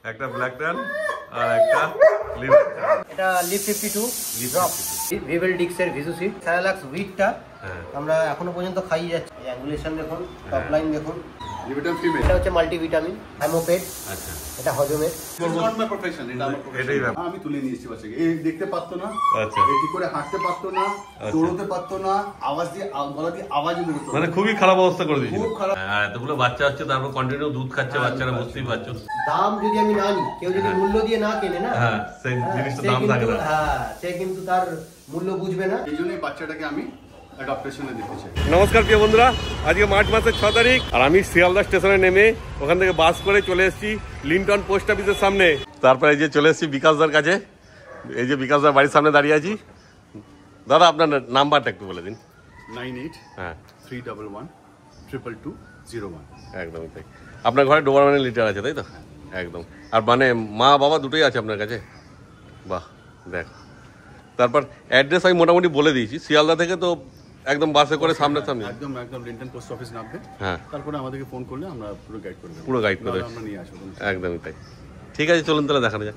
একটা ব্ল্যাক টান আর একটা লিভার টান। এটা লিভ 52 ড্রপ ভিভেল ডিক্সের ভিজুসিড স্যারালাক্স উইটটা আমরা এখনো পর্যন্ত খাইয়ে যাচ্ছি। অ্যাঙ্গুলেশন দেখুন, টপ লাইন দেখুন। লিভিটাম ফিমেল, এটা হচ্ছে মাল্টিভিটামিন হাইমোপেড। আচ্ছা, এটা হজমের। নট মাই প্রফেশন, এটা আমার প্রফেশন। আমি তুলে নিয়ে এসেছি বাচ্চাকে। এই দেখতে পারতো না, আচ্ছা, এই করে হাঁটতে পারতো না, দৌড়তে পারতো না, আওয়াজ দিয়ে গলা দিয়ে আওয়াজ বের হতো, মানে খুবই খারাপ অবস্থা করে দিয়েছিল। খুব খারাপ। এতগুলো বাচ্চা হচ্ছে, তারপর কন্টিনিউ দুধ খাচ্ছে বাচ্চারা, বুঝতেই পারছো। দাম যদি আমি না নিই, কেউ যদি মূল্য দিয়ে না কেনে না, হ্যাঁ সেই জিনিসটা দাম থাকে না। হ্যাঁ, সে কিন্তু তার মূল্য বুঝবে না। এই জন্যই বাচ্চাটাকে আমি অ্যাডপ্টেশনে দিতে চাই। নমস্কার প্রিয় বন্ধুরা, আজকে মার্চ মাসের 6 তারিখ আর আমি শিয়ালদা স্টেশনে নেমে ওখান থেকে বাস করে চলে এসেছি লিন্টন পোস্ট অফিসের সামনে। তারপরে এই যে চলে এসেছি বিকাশদার কাছে। এই যে বিকাশদার বাড়ির সামনে দাঁড়িয়ে আছি। দাদা আপনার নাম্বারটা একটু বলে দিন। 9831122201। একদমই তাই। আপনার ঘরে ডোবারম্যানের লিটার আছে তাই তো? একদম। আর মানে মা বাবা দুটোই আছে আপনার কাছে? বাহ, দেখ। তারপর অ্যাড্রেস আমি মোটামুটি বলে দিয়েছি। শিয়ালদা থেকে তো একদম বাসে করে সামনে সামনে একদম লিন্টন পোস্ট অফিস নামবে। হ্যাঁ, তারপরে আমাদেরকে ফোন করলে আমরা পুরো গাইড করে দেব। পুরো গাইড করে আমরা নিয়ে আসবো। একদমই তাই। ঠিক আছে, চলুন তাহলে দেখানো যাক।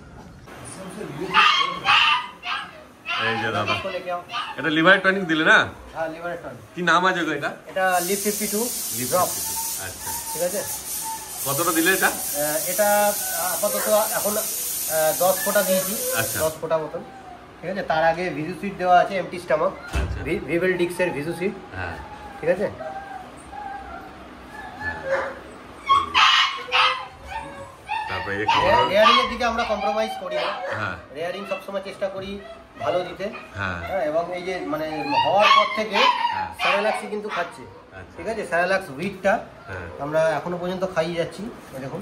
এই যে দাদা, এটা লিভার টনিক দিলে না? হ্যাঁ, লিভার টনিক। কি নাম আছে গো এটা? এটা লিভ 52 ড্রপ। আচ্ছা, ঠিক আছে। কতটা দিলে এটা? এটা আপাতত এখন 10 ফোঁটা দিয়েছি। আচ্ছা, 10 ফোঁটা মতন। ঠিক আছে। তার আগে ভিজুসিড দেওয়া আছে, এমটি স্টমাক। আচ্ছা, ভিভেল ডিক্সের ভিজুসিড। হ্যাঁ, ঠিক আছে। তারপরে এই খাবার রেয়ারিং এর দিকে আমরা কম্প্রোমাইজ করি না। হ্যাঁ, রেয়ারিং সবসময় চেষ্টা করি ভালো দিতে। হ্যাঁ, এবং এই যে মানে হওয়ার পর থেকে স্যারালাক্সই কিন্তু খাচ্ছে। ঠিক আছে। স্যারালাক্স উইটটা আমরা এখনো পর্যন্ত খাইয়ে যাচ্ছি, দেখুন।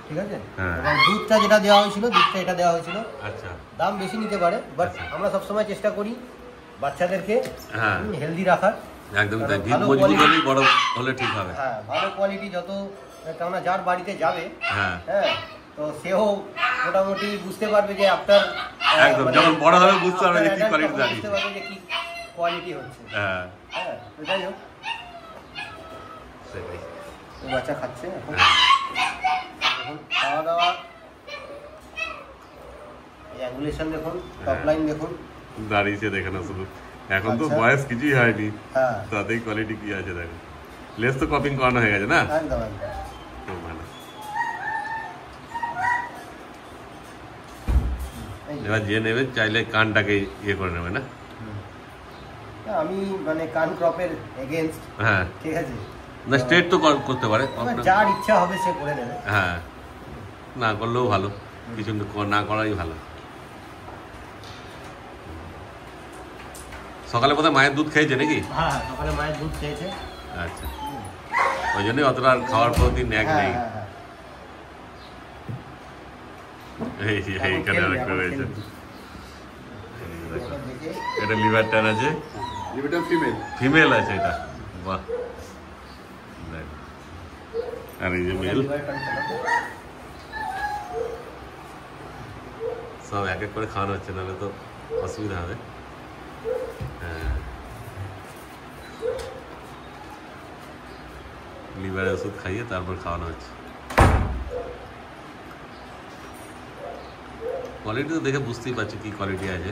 ঠিক আছে। এবং দুধটা যেটা দেওয়া হয়েছিল, দুধটা এটা দেওয়া হয়েছিল। আচ্ছা, দাম বেশি নিতে পারে, বাট আমরা সবসময় চেষ্টা করি বাচ্চাদেরকে হেলদি রাখার। একদম তাই। ভিত মজবুত হলেই বড় হলে ঠিক হবে। হ্যাঁ, ভালো কোয়ালিটি যত, কেননা যার বাড়িতে যাবে, হ্যাঁ, তো সেও মোটামুটি বুঝতে পারবে যে আপনার একদম যখন বড় হবে বুঝতে পারবে যে কি কোয়ালিটি দাঁড়িয়ে, বুঝতে পারবে যে কি কোয়ালিটি হচ্ছে। হ্যাঁ, হ্যাঁ, এটাই হোক। সেটাই। বাচ্চা খাচ্ছে এখন। এখন খাওয়া দাওয়া, অ্যাঙ্গুলেশন দেখুন, টপ লাইন দেখুন। দাঁড়িয়েছে দেখেন শুধু। এখন তো বয়স কিছুই হয়নি, হ্যাঁ, তাতেই কোয়ালিটি কি আছে দেখেন। লেস তো কপিং করানো হয়ে গেছে না? একদম একদম। খুব ভালো। এবার যে নেবে চাইলে কানটাকে ইয়ে করে নেবে না? আমি মানে কান ক্রপের এগেইনস্ট। হ্যাঁ, ঠিক আছে। না স্ট্রেট তো করতে পারে, যার ইচ্ছা হবে সে করে নেবে। হ্যাঁ, না করলেও ভালো, কিছু না করাই ভালো। সকালে বোধহয় মায়ের দুধ খেয়েছে নাকি? হ্যাঁ, সকালে মায়ের দুধ খেয়েছে। আচ্ছা, ওই জন্যই অতটা আর খাওয়ার প্রতি ন্যাক নেই। এইখানে আরেকটা রয়েছে, এটা লিভার টান আছে, লিভিটাম ফিমেল, ফিমেল আছে এটা। বাহ, আর এই যে মেল। সব এক এক করে খাওয়ানো হচ্ছে, নাহলে তো অসুবিধা হবে। হ্যাঁ, লিভারের ওষুধ খাইয়ে তারপর খাওয়ানো হচ্ছে। কোয়ালিটি তো দেখে বুঝতেই পারছি কি কোয়ালিটি আছে,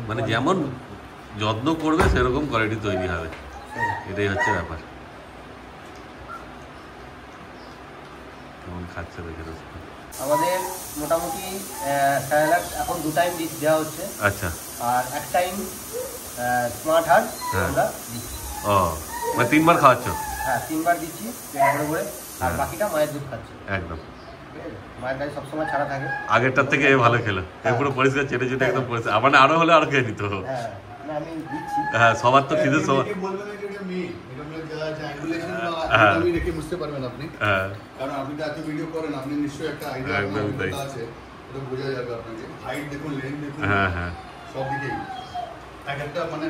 মানে যেমন যত্ন করবে সেরকম কোয়ালিটি তৈরি হবে, এটাই হচ্ছে ব্যাপার। কেমন খাচ্ছে দেখে আমাদের মোটামুটি স্যারালাক্স এখন 2 টাইম দেওয়া হচ্ছে। আচ্ছা, আর এক টাইম স্মার্ট হার্ট আমরা দিচ্ছি। ও মানে 3 বার খাওয়াচ্ছ? হ্যাঁ, 3 বার দিচ্ছি পেট ভরে ভরে। আর বাকিটা মায়ের দুধ খাচ্ছে। একদম, মায়ের কাছে সবসময় ছাড়া থাকে। আগেরটার থেকে ভালো খেলো, পুরো পরিষ্কার চেটে চেটে একদম পরিষ্কার। আবার আরো হলে আরো খেয়ে নিত। হ্যাঁ, আমি দিচ্ছি। হ্যাঁ, সবার তো খিদে সবার। আমি দেখে বুঝতে পারবেন আপনি, কারণ আপনি তো এত ভিডিও করেন, আপনি নিশ্চয়ই একটা আইডিয়া আছে, এটা বোঝা যাবে আপনাকে। হাইট দেখুন, লেন্থ দেখুন, হ্যাঁ হ্যাঁ, সব দিকেই এক একটা মানে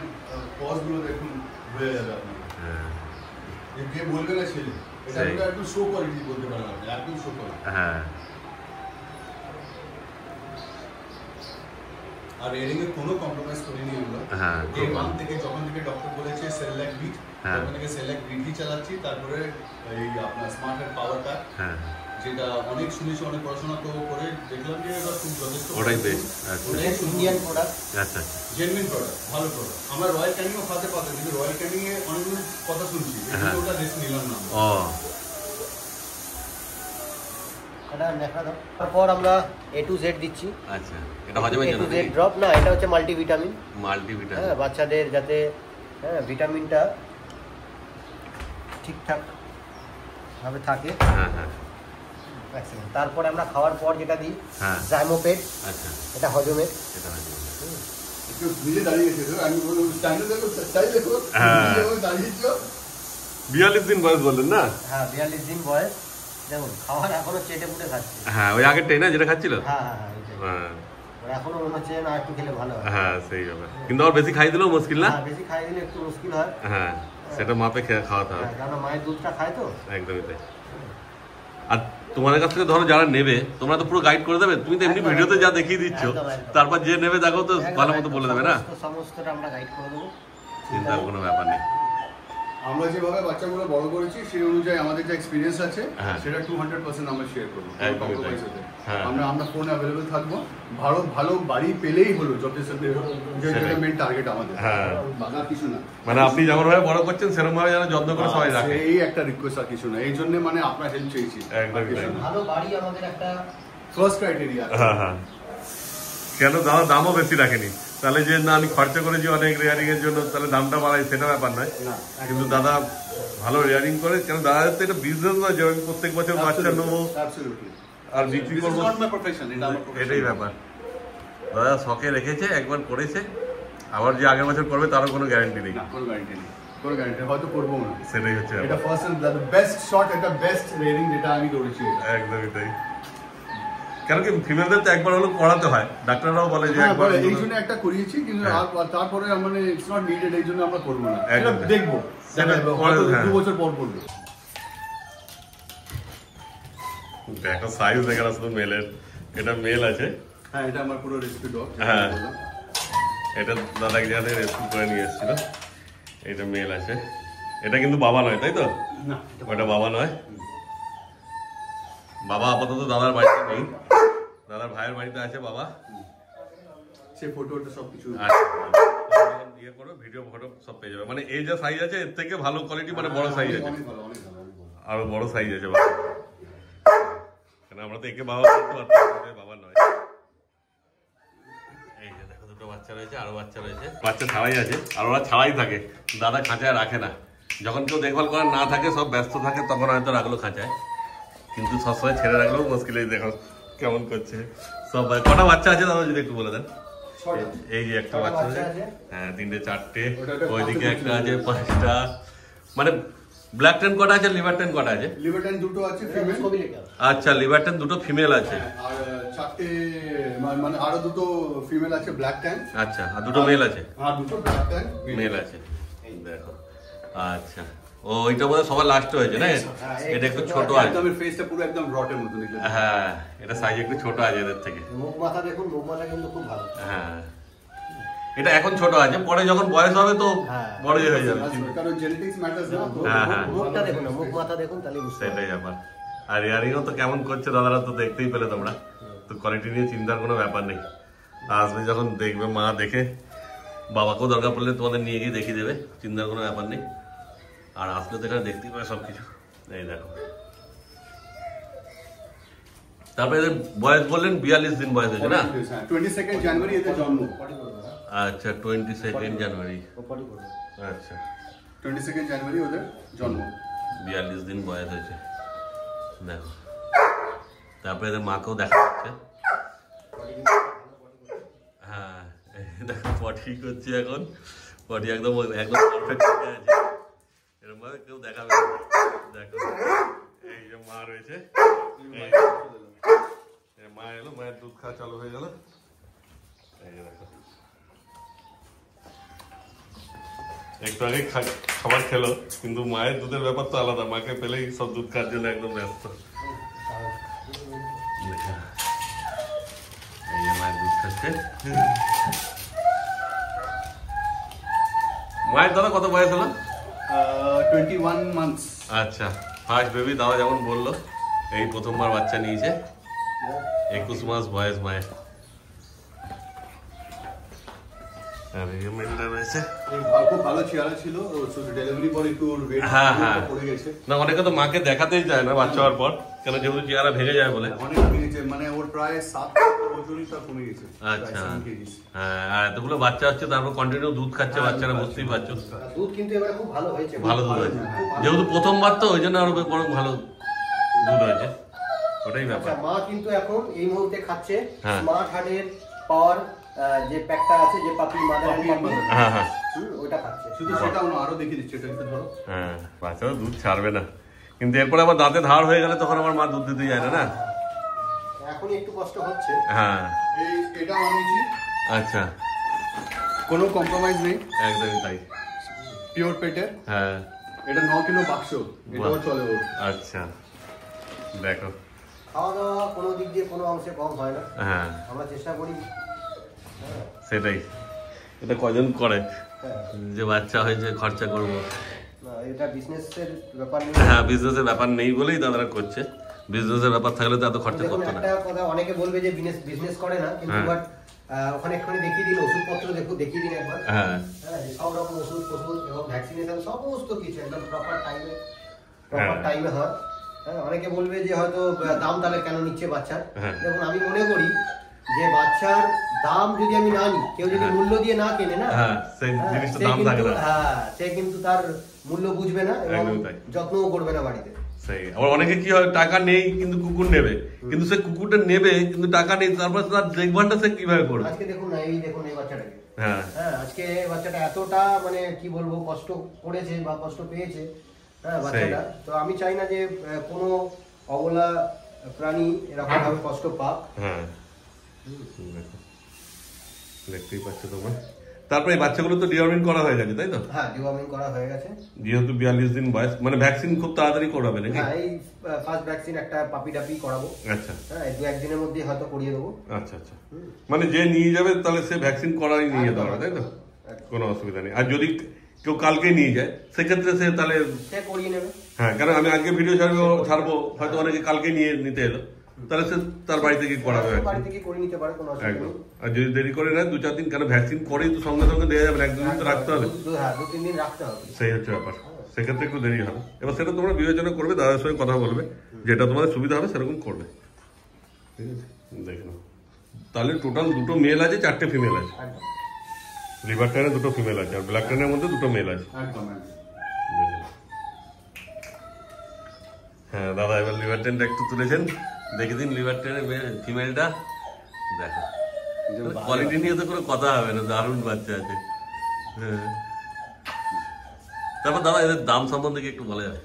পজ গুলো দেখুন, বোঝা যাবে আপনাকে। যে বলবে না ছেলে, এটা একদম শো কোয়ালিটি বলতে পারেন আপনি, একদম শো কোয়ালিটি। হ্যাঁ, আর রেডিং এর কোনো কম্প্রোমাইজ করিনি এগুলো। হ্যাঁ, ডে 1 থেকে যখন থেকে ডক্টর বলেছে সেলেক্ট বিট, তখন থেকে সেলেক্ট বিটই চালাচ্ছি। তারপরে এই আপনার স্মার্ট হার্ট পাওয়ারটা, হ্যাঁ, যে যেটা অনেক শুনেছি, অনেক পড়াশোনা করে দেখলাম যে এটা খুব যথেষ্ট, ওটাই বেস্ট। আচ্ছা ইন্ডিয়ান প্রোডাক্ট, আচ্ছা জেনুইন প্রোডাক্ট, ভালো প্রোডাক্ট। আমরা রয়্যাল ক্যানিংও খাতে পারতাম, কিন্তু রয়্যাল ক্যানিং এ অনেকগুলো কথা শুনছি, কিন্তু ওটা রিস্ক নিলাম না। ও এটা দেখা দাও। তারপর আমরা A to Z দিচ্ছি। আচ্ছা, এটা হজমের A জন্য to Z ড্রপ না, এটা হচ্ছে মাল্টিভিটামিন। মাল্টিভিটামিন, হ্যাঁ, বাচ্চাদের যাতে ভিটামিনটা ঠিকঠাক ভাবে থাকে। হ্যাঁ হ্যাঁ। তারপর আমরা খাওয়ার পর যেটা দিই হ্যাঁ জাইমোপেড, আচ্ছা এটা হজমের। এটা হজমের। একটু নিজে দাঁড়িয়েছে, আমি বললাম স্ট্যান্ডার্ড দেখো, স্টাইল দেখো, দাঁড়িয়েছিল। 42 দিন বয়স বললেন না? হ্যাঁ, 42 দিন বয়স। দেখুন খাবার এখনো চেটে পুটে খাচ্ছে। হ্যাঁ, ওই আগেরটাই না যেটা খাচ্ছিল? হ্যাঁ হ্যাঁ হ্যাঁ, এইটাই। হ্যাঁ ওর এখনো মনে হচ্ছে না একটু খেলে ভালো হয়। হ্যাঁ, সেই ব্যাপার। কিন্তু আর বেশি খাই দিলেও মুশকিল না? হ্যাঁ, বেশি খাই দিলে একটু মুশকিল হয়। হ্যাঁ, সেটা মাপে খাওয়াতে হবে। হ্যাঁ, কারণ মায়ের দুধটা খায় তো। একদমই তাই। আর তোমাদের কাছ থেকে ধরো যারা নেবে, তোমরা তো পুরো গাইড করে দেবে, তুমি তো এমনি ভিডিওতে যা দেখিয়ে দিচ্ছ, তারপর যে নেবে দেখো তো ভালো মতো বলে দেবে না? সমস্তটা আমরা গাইড করে দেবো, চিন্তার কোনো ব্যাপার নেই। আমরা যেভাবে বাচ্চাগুলো বড় করেছি সেই অনুযায়ী আমাদের যে এক্সপিরিয়েন্স আছে সেটা 200% আমরা শেয়ার করবো। আমরা ফোনে অ্যাভেলেবল থাকবো, ভালো ভালো বাড়ি পেলেই হলো যথেষ্ট, মেন টার্গেট আমাদের। হ্যাঁ, বাকি কিছু না। মানে আপনি যেমন ভাবে বড় করছেন সেরকম ভাবে যেন যত্ন করে সবাই রাখে, এই একটা রিকোয়েস্ট, আর কিছু না। এই জন্য মানে আপনার হেল্প চেয়েছি। ভালো বাড়ি আমাদের একটা ফার্স্ট ক্রাইটেরিয়া। হ্যাঁ হ্যাঁ। কেন দাদা দামও বেশি রাখেনি, তাহলে যে না আমি খরচা করেছি অনেক রেয়ারিং এর জন্য তাহলে দামটা বাড়াই সেটা ব্যাপার নয়, কিন্তু দাদা ভালো রেয়ারিং করে। কেন দাদাদের তো এটা বিজনেস নয় যে আমি প্রত্যেক বছর বাচ্চা নেবো আর বিক্রি করবো, এটাই ব্যাপার। দাদা শখে রেখেছে, একবার করেছে, আবার যে আগের বছর করবে তারও কোনো গ্যারান্টি নেই। কোনো গ্যারান্টি নেই, কোনো গ্যারান্টি হয়তো করবো না, সেটাই হচ্ছে এটা first and the best shot, এটা বেস্ট রেয়ারিং যেটা আমি করেছি। একদমই তাই। কেন কি ফিমেলদের তো একবার হলো করাতে হয়, ডাক্তাররাও বলে যে একবার, এই জন্য একটা করিয়েছি, কিন্তু তারপরে মানে ইটস নট নিডেড, এই জন্য আমরা করবো না, এটা দেখবো 2 বছর পর করবো। দেখো সাইজ দেখে না শুধু মেলের, এটা মেল আছে। হ্যাঁ, এটা আমার পুরো রেসিপি ডগ। হ্যাঁ, এটা দাদা কি জানে রেসিপি করে নিয়ে এসেছিল। এটা মেল আছে, এটা কিন্তু বাবা নয় তাই তো? না, ওটা বাবা নয়, বাবা আপাতত দাদার বাড়িতে নেই, দাদার ভাইয়ের বাড়িতে আছে বাবা। সেই ফটোটা সবকিছু ইয়ে করো, ভিডিও ফটো সব পেয়ে যাবে। মানে এই যে সাইজ আছে এর থেকে ভালো কোয়ালিটি, মানে বড় সাইজ আছে, আরো বড় সাইজ আছে বাবা। কেন আমরা তো একে বাবা করতে পারতাম, বাবা নয়। এই যে দেখো দুটো বাচ্চা রয়েছে, আরো বাচ্চা রয়েছে, বাচ্চা ছাড়াই আছে, আর ওরা ছাড়াই থাকে, দাদা খাঁচায় রাখে না। যখন কেউ দেখভাল করার না থাকে, সব ব্যস্ত থাকে, তখন হয়তো রাখলো খাঁচায়, কিন্তু সবসময় ছেড়ে রাখলেও মুশকিল। দেখো কেমন করছে সব। কটা বাচ্চা আছে দাদা যদি একটু বলে দেন? এই যে একটা বাচ্চা আছে, হ্যাঁ 3টে 4টে, ওইদিকে একটা আছে 5টা। মানে ব্ল্যাক টেন কটা আছে, লিভার টেন কটা আছে? লিভার টেন দুটো আছে ফিমেল। আচ্ছা, লিভার টেন দুটো ফিমেল আছে, আর 4টে মানে আরো দুটো ফিমেল আছে ব্ল্যাক টেন। আচ্ছা, আর দুটো মেল আছে? আর দুটো ব্ল্যাক টেন মেল আছে, দেখো। আচ্ছা, ও ওইটা বোধহয় সবার লাস্ট হয়েছে না? এটা একটু ছোট আছে, একদম ফেসটা পুরো একদম রটের মতো দেখতে। হ্যাঁ, এটা সাইজ একটু ছোট আছে এদের থেকে। মুখ মাথা দেখুন, মুখ মাথা কিন্তু খুব ভালো। হ্যাঁ, এটা এখন ছোট আছে, পরে যখন বয়স হবে তো বড় হয়ে যাবে, কারণ জেনেটিক্স ম্যাটারস না। হ্যাঁ, মুখটা দেখুন, মুখ মাথা দেখুন, তাহলে বুঝতে পারবেন। সেটাই ব্যাপার। আর ইয়ারিংও তো কেমন করছে দাদারা তো দেখতেই পেলে তোমরা, তো কোয়ালিটি নিয়ে চিন্তার কোনো ব্যাপার নেই। আসবে যখন দেখবে মা, দেখে বাবাকেও দরকার পড়লে তোমাদের নিয়ে গিয়ে দেখিয়ে দেবে, চিন্তার কোনো ব্যাপার নেই। আর আসলে তো এখানে দেখতেই পাবে সবকিছু। এই দেখো, তারপরে এদের বয়স বললেন 42 দিন বয়স হয়েছে না? 22 জানুয়ারি এদের জন্ম। আচ্ছা, 22 জানুয়ারি। আচ্ছা, 22 জানুয়ারি ওদের জন্ম, 42 দিন বয়স হয়েছে। দেখো, তারপরে এদের মাকেও দেখা যাচ্ছে। হ্যাঁ, দেখো পটি করছি এখন, পটি একদম একদম পারফেক্ট হয়ে আছে, এরকম ভাবে কেউ দেখাবে না। দেখো, এই যে মা রয়েছে, মা এলো, মায়ের দুধ খাওয়া চালু হয়ে গেল। এই যে দেখো, একটু আগে খাবার খেলো, কিন্তু মায়ের দুধের ব্যাপার তো আলাদা, মাকে পেলেই সব দুধ খাওয়ার জন্য একদম ব্যস্ত। এই যে মায়ের দুধ খাচ্ছে। মায়ের দাদা কত বয়স হলো? 21 মান্থস। আচ্ছা, ফার্স্ট বেবি দাদা যেমন বললো এই প্রথমবার বাচ্চা নিয়েছে, 21 মাস বয়স মায়ের। আর এই মেলটা রয়েছে, খুব ভালো চেহারা ছিল, ডেলিভারি পরে একটু ওয়েট পড়ে গেছে। না অনেকে তো মাকে দেখাতেই যায় না বাচ্চা হওয়ার পর, কেন যেহেতু চেহারা ভেঙে যায় বলে। অনেক কমেছে, মানে ওর প্রায় 7 ওজনই তা কমে গেছে। আচ্ছা হ্যাঁ, এতগুলো বাচ্চা হচ্ছে, তারপর কন্টিনিউ দুধ খাচ্ছে বাচ্চারা, বুঝতেই পারছো। দুধ কিন্তু এবারে খুব ভালো হয়েছে, ভালো দুধ হয়েছে, যেহেতু প্রথমবার তো ওই জন্য আরো বরং ভালো দুধ হয়েছে, ওটাই ব্যাপার। মা কিন্তু এখন এই মুহূর্তে খাচ্ছে স্মার্ট হার্টের পাওয়ার যে প্যাকটা আছে, যে পাপি মাদার এন্ড পাপি, হ্যাঁ ওইটা খাচ্ছে। শুধু সেটাও না, আরো দেখিয়ে দিচ্ছি, এটা একটু ধরো। হ্যাঁ, বাচ্চারা দুধ ছাড়বে না, কিন্তু এরপরে আবার দাঁতে ধার হয়ে গেলে তখন আমার মা দুধ দিতে যায় না। এখন একটু কষ্ট হচ্ছে। হ্যাঁ, এটা আনিয়েছি। আচ্ছা, কোনো কম্প্রোমাইজ নেই, একদমই তাই, পিওর পেটের। হ্যাঁ, এটা 9 কিলো বাক্স, এটাও চলে ওর। আচ্ছা দেখো, খাওয়া দাওয়া কোনো দিক দিয়ে কোনো অংশে কম হয় না। হ্যাঁ আমরা চেষ্টা করি। সেটাই, এটা কজন করে যে বাচ্চা হয়েছে খরচা করবো, না এটা বিজনেসের ব্যাপার নেই। হ্যাঁ বিজনেসের ব্যাপার নেই বলেই দাদারা করছে, বিজনেসের ব্যাপার থাকলে তো এত খরচা করতো না। একটা কথা অনেকে বলবে যে বিজনেস করে না, কিন্তু বাট ওখানে একটুখানি দেখিয়ে দিন, ওষুধপত্র দেখিয়ে দিন একবার। হ্যাঁ, সব রকম ওষুধ এবং ভ্যাকসিনেশন সমস্ত কিছু একদম প্রপার টাইমে হয়। হ্যাঁ, অনেকে বলবে যে হয়তো দাম তাহলে কেন নিচ্ছে বাচ্চার। দেখুন আমি মনে করি যে বাচ্চার দাম যদি আমি না নিই, কেউ যদি মূল্য দিয়ে না কেনে না, সে কিন্তু তার মূল্য বুঝবে না এবং যত্নও করবে না বাড়িতে। আবার অনেকে কি হয়, টাকা নেই কিন্তু কুকুর নেবে, কিন্তু সে কুকুরটা নেবে কিন্তু টাকা নেই, তারপর তার দেখভালটা সে কিভাবে করবে। আজকে দেখুন না, এই দেখুন এই বাচ্চাটাকে, হ্যাঁ আজকে বাচ্চাটা এতটা মানে কি বলবো কষ্ট করেছে বা কষ্ট পেয়েছে, হ্যাঁ বাচ্চাটা। তো আমি চাই না যে কোনো অবলা প্রাণী এরকম ভাবে কষ্ট পাক। হ্যাঁ দেখতেই পাচ্ছ তোমরা। তারপরে এই বাচ্চাগুলো তো ডিওয়ার্মিং করা হয়ে গেছে, তাই তো? হ্যাঁ, ডিওয়ার্মিং করা হয়ে গেছে, যেহেতু 42 দিন বয়স, মানে ভ্যাকসিন খুব তাড়াতাড়ি করাবে নাকি? হ্যাঁ, এই ফার্স্ট ভ্যাকসিন একটা পাপি টাপি করাবো। আচ্ছা, হ্যাঁ 2-1 দিনের মধ্যে হয়তো করিয়ে দেবো। আচ্ছা আচ্ছা, মানে যে নিয়ে যাবে তাহলে সে ভ্যাকসিন করাই নিয়ে যেতে পারবে, তাই তো? কোনো অসুবিধা নেই। আর যদি কেউ কালকে নিয়ে যায় সেক্ষেত্রে সে তাহলে সে করিয়ে নেবে। হ্যাঁ, কারণ আমি আজকে ভিডিও ছাড়বো, হয়তো অনেকে কালকে নিতে এলো, তাহলে সে তার বাড়ি থেকে করাবে, বাড়ি থেকে করে নিতে পারে, কোনো অসুবিধা নেই। আর যদি দেরি করে না 2-4 দিন, কেন ভ্যাকসিন করেই তো সঙ্গে সঙ্গে দেওয়া যাবে না, 1-2 দিন তো রাখতে হবে। হ্যাঁ 2-3 দিন রাখতে হবে, সেই হচ্ছে ব্যাপার, সেক্ষেত্রে একটু দেরি হবে। এবার সেটা তোমরা বিবেচনা করবে, দাদার সঙ্গে কথা বলবে, যেটা তোমাদের সুবিধা হবে সেরকম করবে, ঠিক আছে? দেখে নাও, তাহলে টোটাল 2টো মেল আছে, 4টে ফিমেল আছে। লিভার ট্যানে 2টো ফিমেল আছে, আর ব্ল্যাক ট্যানের মধ্যে 2টো মেল আছে। হ্যাঁ দাদা, এবার লিভার ট্যানটা একটু তুলেছেন, দেখে দিন লিভার ট্যানের ফিমেলটা, দেখো কোয়ালিটি নিয়ে তো কোনো কথা হবে না, দারুণ বাচ্চা আছে। হ্যাঁ, তারপর দাদা এদের দাম সম্বন্ধে কি একটু বলা যাবে?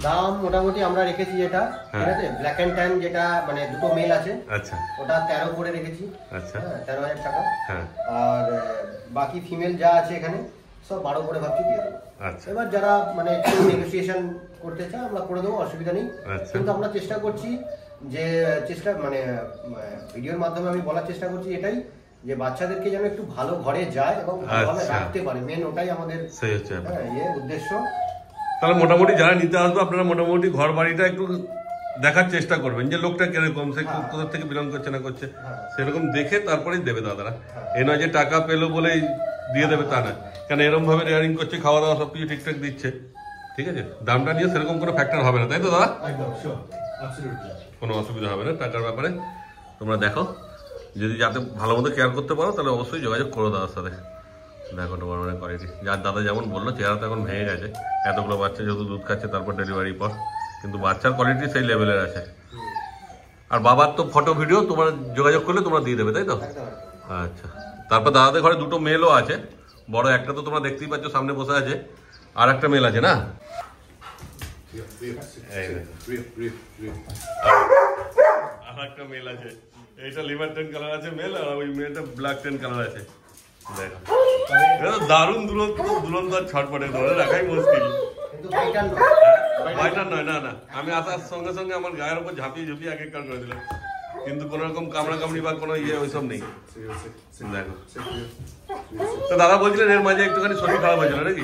দাম মোটামুটি আমরা রেখেছি যেটা, ঠিক আছে, ব্ল্যাক এন্ড ট্যান যেটা মানে 2টো মেল আছে, আচ্ছা, ওটা 13 করে রেখেছি। আচ্ছা, 13,000 টাকা। হ্যাঁ, আর বাকি ফিমেল যা আছে এখানে সব 12 করে ভাবছি দিয়ে দেবো। আচ্ছা, এবার যারা মানে একটু নেগোসিয়েশন করতে চায় আমরা করে দেবো, অসুবিধা নেই। কিন্তু আমরা চেষ্টা করছি যে মানে ভিডিওর মাধ্যমে আমি বলার চেষ্টা করছি এটাই, যে বাচ্চাদেরকে যেন একটু ভালো ঘরে যায় এবং ভালোভাবে রাখতে পারে, মেন ওটাই আমাদের সেই হচ্ছে উদ্দেশ্য। তাহলে মোটামুটি যারা নিতে আসবে আপনারা মোটামুটি ঘর বাড়িটা একটু দেখার চেষ্টা করবেন, যে লোকটা কিরকম, সে কোথা থেকে বিলং করছে না করছে, সেরকম দেখে তারপরেই দেবে দাদারা। এই নয় যে টাকা পেলো বলেই দিয়ে দেবে তা না, কেন এরকম ভাবে রেয়ারিং করছে, খাওয়া দাওয়া সবকিছু ঠিকঠাক দিচ্ছে, ঠিক আছে? দামটা নিয়ে সেরকম কোনো ফ্যাক্টর হবে না, তাই তো দাদা? কোনো অসুবিধা হবে না টাকার ব্যাপারে। তোমরা দেখো, যদি যাতে ভালো মতো কেয়ার করতে পারো তাহলে অবশ্যই যোগাযোগ করো দাদার সাথে। দেখো নর্মাল কোয়ালিটি, যার দাদা যেমন বললো চেহারা তো এখন ভেঙে গেছে, এতগুলো বাচ্চা যেহেতু দুধ খাচ্ছে তারপর ডেলিভারির পর, কিন্তু বাচ্চার কোয়ালিটি সেই লেভেলের আছে। আর বাবার তো ফটো ভিডিও তোমরা যোগাযোগ করলে তোমরা দিয়ে দেবে, তাই তো? আচ্ছা, তারপর দাদাদের ঘরে 2টো মেলও আছে, বড় একটা তো তোমরা দেখতেই পাচ্ছ সামনে বসে আছে, আর একটা মেল আছে না, আর একটা মেল আছে। এইটা লিভার ট্যান কালার আছে মেল, আর ওই মেলটা ব্ল্যাক ট্যান কালার আছে। দেখো দারুণ দুরন্ত ছটপটে, ধরে রাখাই মুশকিল। বাইটার নয়, না না, আমি আসার সঙ্গে সঙ্গে আমার গায়ের উপর ঝাঁপিয়ে ঝুঁপিয়ে এক করে দিলাম, কিন্তু কোন রকম কামড়া কামড়ি বা কোনো ওইসব নেই। দেখো, তো দাদা বলছিলেন এর মাঝে একটুখানি শরীর খারাপ হয়েছিল নাকি?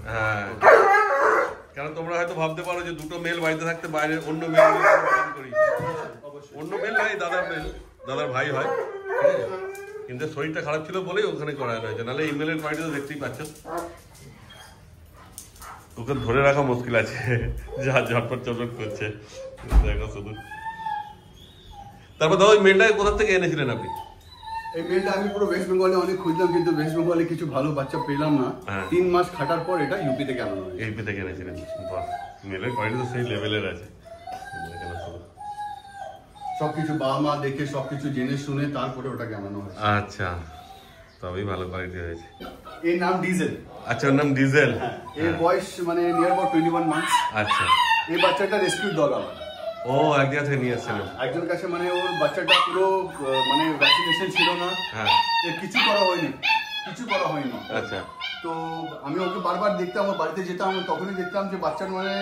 হ্যাঁ, কারণ তোমরা হয়তো ভাবতে পারো যে দুটো মেল বাড়িতে থাকতে বাইরে অন্য মেল করি, অন্য মেল নাই, দাদার মেল, দাদার ভাই হয়, ঠিক আছে? কিন্তু শরীরটা খারাপ ছিল বলেই ওখানে করানো হয়েছে, নাহলে ইমেলের কোয়ালিটি তো দেখতেই পাচ্ছ। ওকে ধরে রাখা মুশকিল আছে, যা ঝটপট চটপট করছে, দেখো শুধু। তারপর দাদা ওই মেলটা কোথা থেকে এনেছিলেন আপনি? এই মেলটা আমি পুরো ওয়েস্ট বেঙ্গলে অনেক খুঁজলাম, কিন্তু ওয়েস্ট বেঙ্গলে কিছু ভালো বাচ্চা পেলাম না। 3 মাস খাটার পর এটা ইউপি থেকে আনা হয়েছে। ইউপি থেকে এনেছিলেন? বাহ, মেলের কোয়ালিটি তো সেই লেভেলের আছে। সবকিছু বাবা মা দেখে সবকিছু জেনে শুনে তারপরে ওটাকে আনানো হয়েছে। আচ্ছা, তবেই ভালো কোয়ালিটি হয়েছে। এর নাম ডিজেল। আচ্ছা, ওর নাম ডিজেল। এর বয়স মানে নিয়ার অ্যাবাউট 21 মান্থস। আচ্ছা, এই বাচ্চাটা রেস্কিউ ডগ আমার। ও একদিন থেকে নিয়ে এসেছিলেন একজন কাছে, মানে ওর বাচ্চাটা পুরো মানে ভ্যাকসিনেশন ছিল না, এর কিছু করা হয়নি। আচ্ছা, তো আমি ওকে বারবার দেখতাম, ওর বাড়িতে যেতাম, তখনই দেখতাম যে বাচ্চার মানে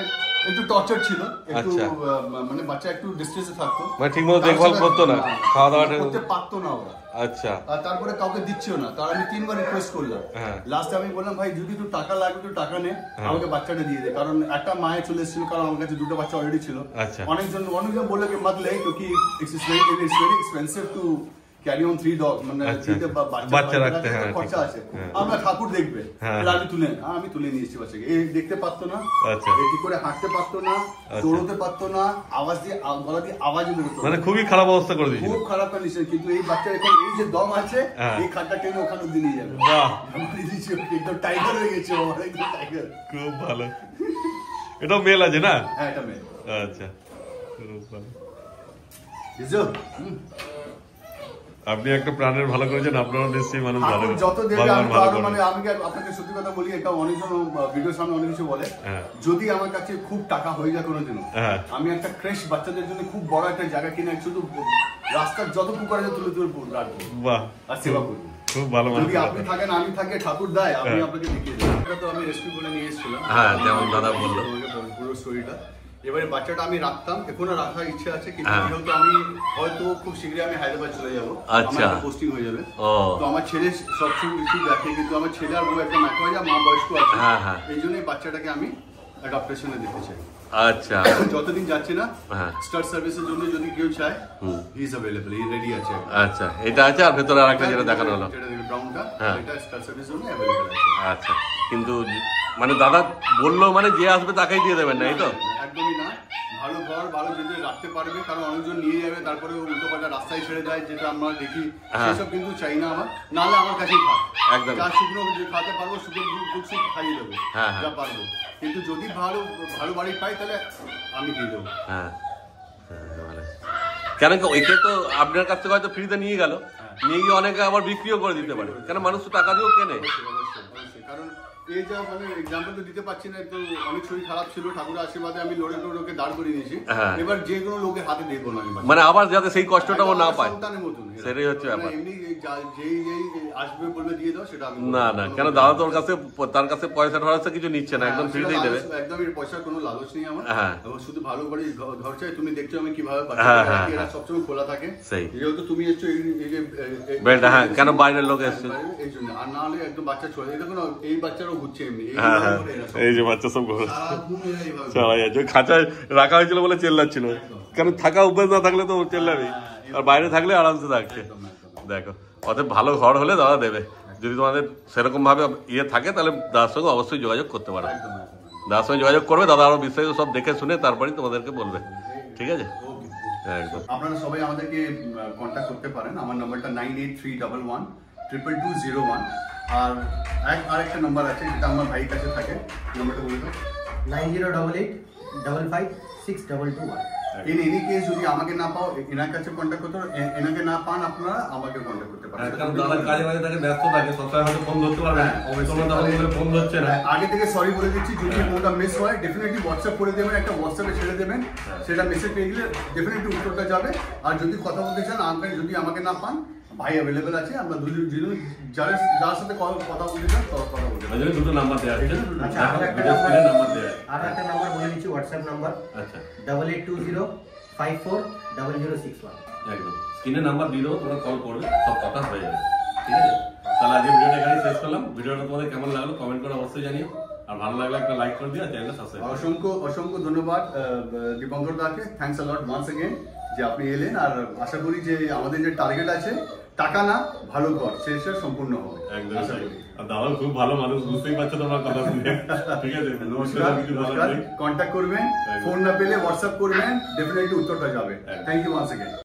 একটু টর্চার ছিল, একটু মানে বাচ্চা একটু ডিস্ট্রেসে থাকতো, মানে ঠিকমতো দেখভাল করতো না, খাওয়া দাওয়াটা করতে পারতো না ওরা। আচ্ছা, আর তারপরে কাউকে দিচ্ছিও না। তার আমি 3 বার রিকোয়েস্ট করলাম। লাস্টে আমি বললাম, ভাই যদি একটু টাকা লাগবে একটু টাকা নে, আমাকে বাচ্চাটা দিয়ে দে। কারণ একটা মায়ে চলে এসেছিল, কারণ আমার কাছে 2টা বাচ্চা অলরেডি ছিল। অনেকজন বললো কি মত লে, क्योंकि it's very expensive to carry on 3 dog, মানে বাচ্চা রাখতে খরচা আছে। আমরা ঠাকুর দেখবে, আমি তুলে নিয়ে এসেছি বাচ্চাকে। এই দেখতে পারতো না, এটি করে হাঁটতে পারতো না, দৌড়তে পারতো না, আওয়াজ দিয়ে গলা দিয়ে আওয়াজ বেরোতো, মানে খুবই খারাপ অবস্থা করে দিয়েছিল, খুব খারাপ কন্ডিশন। কিন্তু এই বাচ্চার এখন এই যে দম আছে, এই খাটটা টেনে ওখানে অব্দি নিয়ে যাবে। বাহ, একদম টাইগার হয়ে গেছে, একদম টাইগার। খুব ভালো। এটা মেল আছে না? হ্যাঁ, এটা মেল। আচ্ছা, খুব ভালো। আপনি একটা প্রাণের ভালো করেছেন, আপনারা নিশ্চয়ই মানুষ ভালো। যত দেবে আমি মানে আমি আপনাকে সত্যি কথা বলি, এটা অনেকজন ভিডিওর সামনে অনেক কিছু বলে, যদি আমার কাছে খুব টাকা হয়ে যায় কোনোদিনও, আমি একটা ক্রেশ বাচ্চাদের জন্য খুব বড় একটা জায়গা কিনে শুধু রাস্তার যত পুকুরে তুলে রাখবো। বাহ, আর সেবা করবো। খুব ভালো। যদি আপনি থাকেন, আমি থাকি, ঠাকুর দেয়, আমি আপনাকে দেখিয়ে দেবো। এটা তো আমি রেস্কিউ করে নিয়ে এসেছিলাম, হ্যাঁ, যেমন দাদা বললো পুরো স্টোরিটা। এবারে বাচ্চাটা আমি রাখতাম, এখনো রাখার ইচ্ছে আছে, কিন্তু যেহেতু আমি হয়তো খুব শীঘ্রই আমি হায়দ্রাবাদ চলে যাবো, আমার পোস্টিং হয়ে যাবে। তো আমার ছেলে সবসময় কিছু দেখে, কিন্তু আমার ছেলে আর বউ একদম এক হয়ে যায়, মা বয়স্ক আছে, এই জন্যই বাচ্চাটাকে আমি অ্যাডাপ্টেশনে দিতে চাই। আচ্ছা, যতদিন যাচ্ছে না, স্টার সার্ভিসের জন্য যদি কেউ চায়, he is available, he ready আছে। আচ্ছা, এটা আছে, আর ভেতরে আরেকটা যেটা দেখানো হলো, যেটা ব্রাউনটা, এটা স্টার সার্ভিসের জন্য अवेलेबल আছে। আচ্ছা, কিন্তু মানে দাদা বললো মানে যে আসবে তাকেই দিয়ে দেবেন না, এই তো? একদমই না, ভালো ঘর ভালো যদি রাখতে পারবে, কারণ অনেকজন নিয়ে যাবে, তারপরে উল্টো পাল্টা রাস্তায় ছেড়ে দেয়, যেটা আমরা দেখি, সেসব কিন্তু চাই না আমার। নাহলে আমার কাছেই থাক, একদম যা শুকনো খাতে পারবো, শুকনো দুধ সুপ খাইয়ে দেবো, যা পারবো। কিন্তু যদি ভালো ভালো বাড়ি পাই, তাহলে আমি দিয়ে দেবো। কেন কি ওইটা তো আপনার কাছ থেকে হয়তো ফ্রিতে নিয়ে গেল, নিয়ে গিয়ে অনেকে আবার বিক্রিও করে দিতে পারে, কেন মানুষ তো টাকা দিয়েও কেনে। কারণ এই যা মানে এক্সাম্পল তো দিতে পারছি না, তো অনেক শরীর খারাপ ছিল, ঠাকুরের আশীর্বাদে আমি লোকে দাঁড় করে দিয়েছি। এবার যে কোনো লোকের হাতে দেবো না, মানে আবার যাতে সেই কষ্টটা ও না পায়, সেটাই হচ্ছে ব্যাপার। এমনি যেই আসবে বলবে দিয়ে দাও, সেটা আমি না না, কেন দাদা তোর কাছে, তার কাছে পয়সা ঠরাচ্ছে কিছু নিচ্ছে না, একদম ফ্রিতেই দেবে। একদম এর পয়সার কোনো লালচ নেই আমার, শুধু ভালো করে ঘর চাই। তুমি দেখছো আমি কিভাবে এরা সবসময় খোলা থাকে, যেহেতু তুমি এসছো বেলটা, হ্যাঁ, কেন বাইরের লোক এসছে এই জন্য, আর না হলে একদম বাচ্চা চলে দেখো না, এই বাচ্চারাও ঘুরছে এমনি, এই যে বাচ্চা সব খাঁচায় রাখা হয়েছিল বলে চেল্লাচ্ছিল, কারণ থাকা অভ্যাস না থাকলে তো চেল্লাবে, আর বাইরে থাকলে আরামসে থাকছে। দেখো, অতএব ভালো ঘর হলে দাদা দেবে। যদি তোমাদের সেরকম ভাবে ইয়ে থাকে, তাহলে দাদার সঙ্গে অবশ্যই যোগাযোগ করতে পারো, দাদার সঙ্গে যোগাযোগ করবে, দাদা আরো বিস্তারিত সব দেখে শুনে তারপরেই তোমাদেরকে বলবে, ঠিক আছে? একদম। আপনারা সবাই আমাদেরকে কন্ট্যাক্ট করতে পারেন, আমার নাম্বারটা 9831122201, আর আরেকটা নাম্বার আছে যেটা আমার ভাইয়ের কাছে থাকে, নাম্বারটা বলে দাও, 908855662221। ইন এনি কেস যদি আমাকে না পাও, এনার কাছে কন্ট্যাক্ট করতে, এনাকে না পান, আপনারা আমাকে কন্ট্যাক্ট করতে পারেন। কারণ দাদা কাজে বাজে থাকে, ব্যস্ত থাকে, সবসময় হয়তো ফোন ধরতে পারবে না, ফোন ধরছে না। আগে থেকে সরি বলে দিচ্ছি, যদি ফোনটা মিস হয় ডেফিনেটলি হোয়াটসঅ্যাপ করে দেবেন, একটা হোয়াটসঅ্যাপে ছেড়ে দেবেন, সেটা মেসেজ পেয়ে গেলে ডেফিনেটলি উত্তরটা যাবে। আর যদি কথা বলতে চান, আপনার যদি আমাকে না পান, ভাই অ্যাভেলেবেল আছে, আমরা যার সাথে কথা বলতে চান কথা বলতে পারেন। দুটো নাম্বার দেওয়া আছে, আচ্ছা, আর একটা নাম্বার বলে দিচ্ছি, হোয়াটসঅ্যাপ নাম্বার, আচ্ছা, 8820540061। একদম স্ক্রিনে নাম্বার দিয়ে দেবো, তোমরা কল করবে, সব কথা হয়ে যাবে, ঠিক আছে? তাহলে আজকে ভিডিওটা এখানেই শেষ করলাম। ভিডিওটা তোমাদের কেমন লাগলো কমেন্ট করে অবশ্যই জানিও, আর ভালো লাগলে একটা লাইক করে দিও, চ্যানেলটা সাবস্ক্রাইব। অসংখ্য ধন্যবাদ দীপঙ্কর দাকে, thanks a lot once again যে আপনি এলেন। আর আশা করি যে আমাদের যে টার্গেট আছে টাকা না ভালো ঘর সেটা সম্পূর্ণ হবে একদম। আশা করি। আর দাদা খুব ভালো মানুষ, বুঝতেই পারছো তোমার কথা শুনে। ঠিক আছে, নমস্কার, কন্ট্যাক্ট করবেন, ফোন না পেলে হোয়াটসঅ্যাপ করবেন, ডেফিনেটলি উত্তরটা যাবে। Thank you once again.